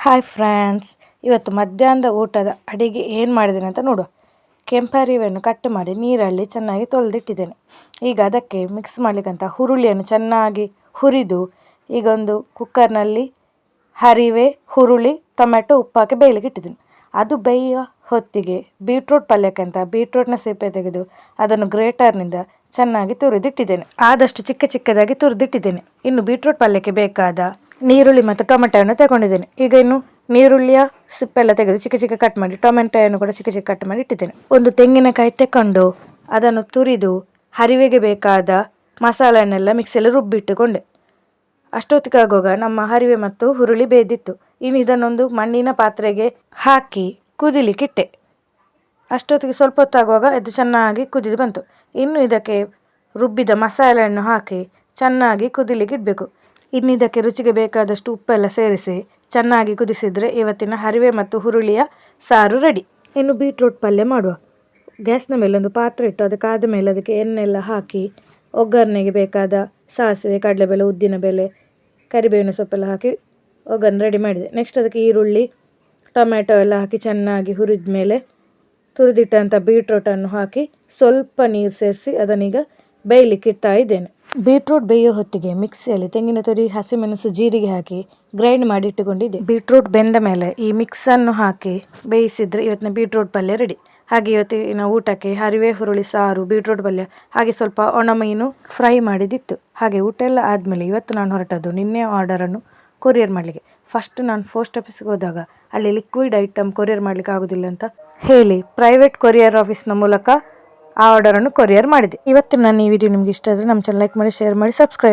Hi friends, ಇವತ್ತು ಮಧ್ಯಾಹ್ನದ ಊಟದ ಅಡಿಗೆ ಏನು ಮಾಡಿದ್ದೇನೆ ಅಂತ ನೋಡುವ. ಕೆಂಪರಿವನ್ನು ಕಟ್ ಮಾಡಿ ನೀರಲ್ಲಿ ಚೆನ್ನಾಗಿ ತೊಳೆದಿಟ್ಟಿದ್ದೇನೆ. ಈಗ ಅದಕ್ಕೆ ಮಿಕ್ಸ್ ಮಾಡಲಿಕ್ಕಂತ ಹುರುಳಿಯನ್ನು ಚೆನ್ನಾಗಿ ಹುರಿದು ಈಗ ಒಂದು ಕುಕ್ಕರ್ನಲ್ಲಿ ಹರಿವೆ, ಹುರುಳಿ, ಟೊಮೆಟೊ, ಉಪ್ಪು ಹಾಕಿ ಬೇಯಲಿಕ್ಕೆ ಇಟ್ಟಿದ್ದೇನೆ. ಅದು ಬೇಯುವ ಹೊತ್ತಿಗೆ ಬೀಟ್ರೂಟ್ ಪಲ್ಯಕ್ಕಂತ ಬೀಟ್ರೂಟ್ನ ಸಿಪ್ಪೆ ತೆಗೆದು ಅದನ್ನು ಗ್ರೇಟರ್ನಿಂದ ಚೆನ್ನಾಗಿ ತುರಿದಿಟ್ಟಿದ್ದೇನೆ. ಆದಷ್ಟು ಚಿಕ್ಕ ಚಿಕ್ಕದಾಗಿ ತುರಿದಿಟ್ಟಿದ್ದೇನೆ. ಇನ್ನು ಬೀಟ್ರೂಟ್ ಪಲ್ಯಕ್ಕೆ ಬೇಕಾದ ನೀರುಳ್ಳಿ ಮತ್ತು ಟೊಮೆಟೊವನ್ನು ತಗೊಂಡಿದ್ದೇನೆ. ಈಗ ಇನ್ನು ನೀರುಳ್ಳಿಯ ಸಿಪ್ಪೆಲ್ಲ ತೆಗೆದು ಚಿಕ್ಕ ಚಿಕ್ಕ ಕಟ್ ಮಾಡಿ ಟೊಮೆಟೊಯನ್ನು ಕೂಡ ಚಿಕ್ಕ ಚಿಕ್ಕ ಕಟ್ ಮಾಡಿ ಇಟ್ಟಿದ್ದೇನೆ. ಒಂದು ತೆಂಗಿನಕಾಯಿ ತೆಕ್ಕೊಂಡು ಅದನ್ನು ತುರಿದು ಹರಿವೆಗೆ ಬೇಕಾದ ಮಸಾಲೆಯನ್ನೆಲ್ಲ ಮಿಕ್ಸಿಯಲ್ಲಿ ರುಬ್ಬಿಟ್ಟುಕೊಂಡೆ. ಅಷ್ಟೊತ್ತಿಗೆ ಆಗುವಾಗ ನಮ್ಮ ಹರಿವೆ ಮತ್ತು ಹುರುಳಿ ಬೇಯ್ದಿತ್ತು. ಇನ್ನು ಇದನ್ನೊಂದು ಮಣ್ಣಿನ ಪಾತ್ರೆಗೆ ಹಾಕಿ ಕುದಿಲಿಕ್ಕಿಟ್ಟೆ. ಅಷ್ಟೊತ್ತಿಗೆ ಸ್ವಲ್ಪ ಹೊತ್ತಾಗುವಾಗ ಇದು ಚೆನ್ನಾಗಿ ಕುದಿದು ಬಂತು. ಇನ್ನು ಇದಕ್ಕೆ ರುಬ್ಬಿದ ಮಸಾಲೆಯನ್ನು ಹಾಕಿ ಚೆನ್ನಾಗಿ ಕುದಿಲಿಕ್ಕೆ ಇಡಬೇಕು. ಇನ್ನು ಇದಕ್ಕೆ ರುಚಿಗೆ ಬೇಕಾದಷ್ಟು ಉಪ್ಪೆಲ್ಲ ಸೇರಿಸಿ ಚೆನ್ನಾಗಿ ಕುದಿಸಿದರೆ ಇವತ್ತಿನ ಹರಿವೆ ಮತ್ತು ಹುರುಳಿಯ ಸಾರು ರೆಡಿ. ಇನ್ನು ಬೀಟ್ರೂಟ್ ಪಲ್ಯ ಮಾಡುವ. ಗ್ಯಾಸ್ನ ಮೇಲೆ ಒಂದು ಪಾತ್ರೆ ಇಟ್ಟು ಅದಕ್ಕಾದ ಮೇಲೆ ಅದಕ್ಕೆ ಎಣ್ಣೆಲ್ಲ ಹಾಕಿ ಒಗ್ಗರಣೆಗೆ ಬೇಕಾದ ಸಾಸಿವೆ, ಕಡಲೆಬೇಳೆ, ಉದ್ದಿನಬೇಳೆ, ಕರಿಬೇವಿನ ಸೊಪ್ಪೆಲ್ಲ ಹಾಕಿ ಒಗ್ಗರಣೆ ರೆಡಿ ಮಾಡಿದೆ. ನೆಕ್ಸ್ಟ್ ಅದಕ್ಕೆ ಈರುಳ್ಳಿ, ಟೊಮೆಟೊ ಎಲ್ಲ ಹಾಕಿ ಚೆನ್ನಾಗಿ ಹುರಿದ ಮೇಲೆ ತುರಿದಿಟ್ಟಂಥ ಬೀಟ್ರೂಟನ್ನು ಹಾಕಿ ಸ್ವಲ್ಪ ನೀರು ಸೇರಿಸಿ ಅದನ್ನೀಗ ಬೇಯಲಿಕ್ಕೆ ಇಡ್ತಾ ಇದ್ದೇನೆ. ಬೀಟ್ರೂಟ್ ಬೇಯೋ ಹೊತ್ತಿಗೆ ಮಿಕ್ಸಿಯಲ್ಲಿ ತೆಂಗಿನ ತುರಿ, ಹಸಿಮೆಣಸು, ಜೀರಿಗೆ ಹಾಕಿ ಗ್ರೈಂಡ್ ಮಾಡಿ ಇಟ್ಟುಕೊಂಡಿದ್ದೆ. ಬೀಟ್ರೂಟ್ ಬೆಂದ ಮೇಲೆ ಈ ಮಿಕ್ಸನ್ನು ಹಾಕಿ ಬೇಯಿಸಿದರೆ ಇವತ್ತಿನ ಬೀಟ್ರೂಟ್ ಪಲ್ಯ ರೆಡಿ. ಹಾಗೆ ಇವತ್ತಿನ ಊಟಕ್ಕೆ ಹರಿವೆ, ಹುರುಳಿ ಸಾರು, ಬೀಟ್ರೂಟ್ ಪಲ್ಯ, ಹಾಗೆ ಸ್ವಲ್ಪ ಒಣಮೀನು ಫ್ರೈ ಮಾಡಿದಿತ್ತು. ಹಾಗೆ ಊಟ ಎಲ್ಲ ಆದಮೇಲೆ ಇವತ್ತು ನಾನು ಹೊರಟದ್ದು ನಿನ್ನೆ ಆರ್ಡರನ್ನು ಕೊರಿಯರ್ ಮಾಡಲಿಕ್ಕೆ. ಫಸ್ಟ್ ನಾನು ಪೋಸ್ಟ್ ಆಫೀಸ್ಗೆ ಹೋದಾಗ ಅಲ್ಲಿ ಲಿಕ್ವಿಡ್ ಐಟಮ್ ಕೊರಿಯರ್ ಮಾಡಲಿಕ್ಕೆ ಆಗೋದಿಲ್ಲ ಅಂತ ಹೇಳಿ ಪ್ರೈವೇಟ್ ಕೊರಿಯರ್ ಆಫೀಸ್ನ ಮೂಲಕ ಆ ಆರ್ಡರನ್ನು ಕೊರಿಯರ್ ಮಾಡಿದೆ. ಇವತ್ತಿನ ನಾನು ಈ ವಿಡಿಯೋ ನಿಮ್ಗೆ ಇಷ್ಟ ಆದರೆ ನಮ್ಮ ಚಾನಲ್ ಲೈಕ್ ಮಾಡಿ, ಶೇರ್ ಮಾಡಿ, ಸಬ್ಸ್ಕ್ರೈಬ್